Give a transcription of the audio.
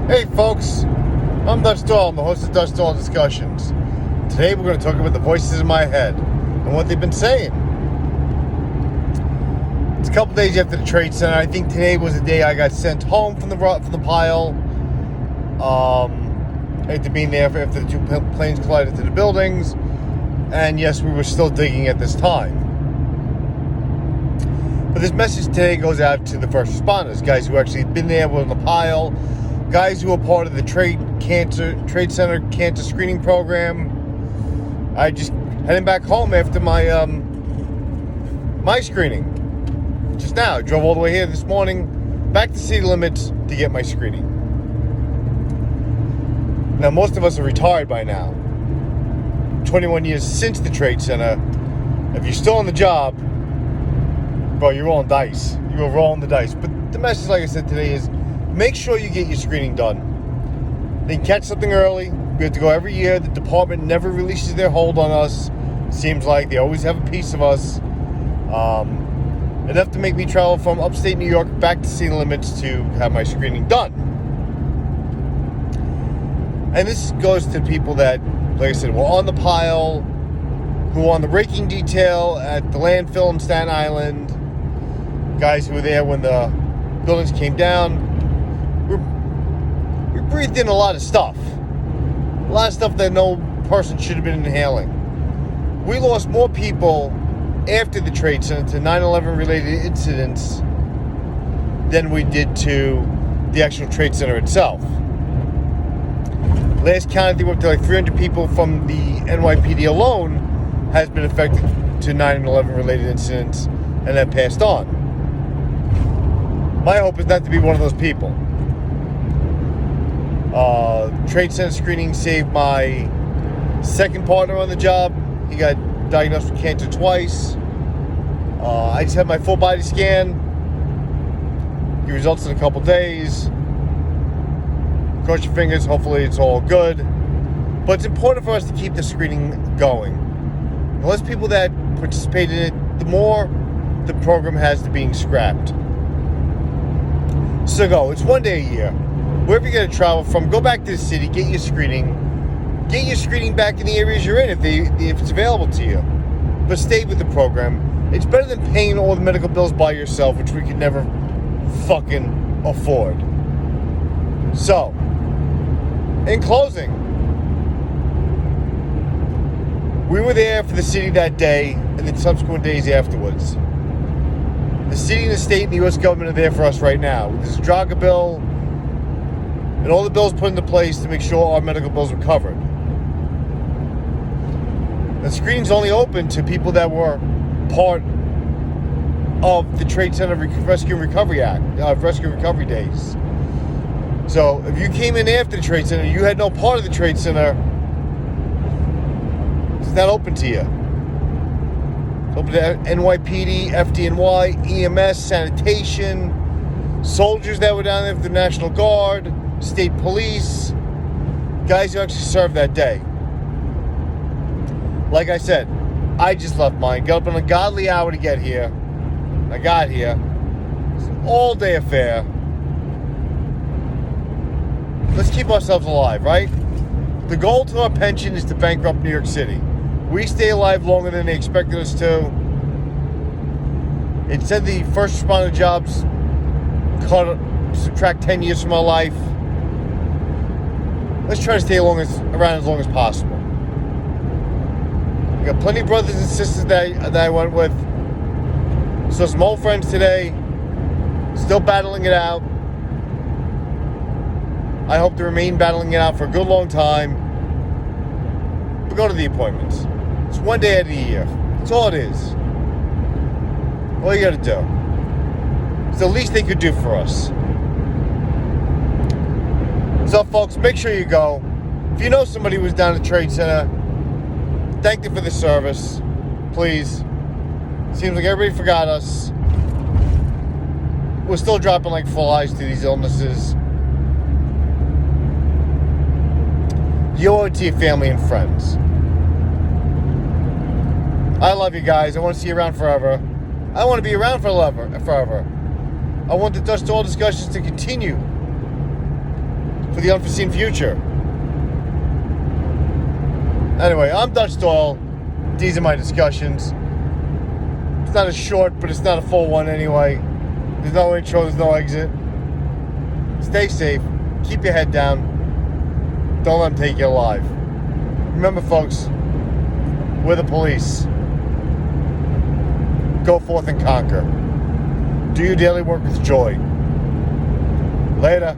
Hey folks, I'm Dutch Dahl, I'm the host of Dutch Dahl Discussions. Today we're going to talk about the voices in my head and what they've been saying. It's a couple days after the Trade Center. I think today was the day I got sent home from the pile. After being there after the two planes collided to the buildings. And yes, we were still digging at this time. But this message today goes out to the first responders, guys who actually been there, were on the pile, guys who are part of the Trade Center cancer screening program. I just heading back home after my my screening. Just now, I drove all the way here this morning, back to city limits to get my screening. Now, most of us are retired by now. 21 years since the Trade Center. If you're still on the job, bro, you're rolling dice. You are rolling the dice. But the message, like I said today, is make sure you get your screening done. Then catch something early. We have to go every year. The department never releases their hold on us. Seems like they always have a piece of us. Enough to make me travel from upstate New York back to city limits to have my screening done. And this goes to people that, like I said, were on the pile, who were on the raking detail at the landfill in Staten Island, guys who were there when the buildings came down. We breathed in a lot of stuff. A lot of stuff that no person should have been inhaling. We lost more people after the Trade Center to 9/11 related incidents than we did to the actual Trade Center itself. Last count, I think we're up to like 300 people from the NYPD alone has been affected to 9/11 related incidents and have passed on. My hope is not to be one of those people. Trade Center screening saved my second partner on the job. He got diagnosed with cancer twice. I just had my full body scan. Get results in a couple days. Cross your fingers, hopefully it's all good. But it's important for us to keep the screening going. The less people that participate in it, the more the program has to being scrapped. So go. It's one day a year. Wherever you're going to travel from, go back to the city, get your screening. Get your screening back in the areas you're in if it's available to you. But stay with the program. It's better than paying all the medical bills by yourself, which we could never fucking afford. So, in closing, we were there for the city that day and the subsequent days afterwards. The city and the state and the U.S. government are there for us right now. With this DRAGA bill and all the bills put into place to make sure our medical bills are covered. The screening's only open to people that were part of the Trade Center Rescue and Recovery Act, Rescue and Recovery Days. So if you came in after the Trade Center, you had no part of the Trade Center, it's not open to you. It's open to NYPD, FDNY, EMS, sanitation, soldiers that were down there for the National Guard, state police, guys who actually served that day. Like I said, I just left mine. Got up on a godly hour to get here. I got here. It's an all-day affair. Let's keep ourselves alive, right? The goal to our pension is to bankrupt New York City. We stay alive longer than they expected us to. It said the first responder jobs subtract 10 years from our life. Let's try to stay around as long as possible. I got plenty of brothers and sisters that I went with. Saw some old friends today. Still battling it out. I hope to remain battling it out for a good long time. But go to the appointments. It's one day out of the year. That's all it is. All you gotta do. It's the least they could do for us. So folks, make sure you go. If you know somebody who was down at the Trade Center, thank them for the service. Please. Seems like everybody forgot us. We're still dropping like flies to these illnesses. You owe it to your family and friends. I love you guys. I want to see you around forever. I want to be around forever. I want the Dutch Dahl discussions to continue for the unforeseen future. Anyway, I'm Dutch Doyle. These are my discussions. It's not a short, but it's not a full one anyway. There's no intro, there's no exit. Stay safe. Keep your head down. Don't let them take you alive. Remember, folks, we're the police. Go forth and conquer. Do your daily work with joy. Later.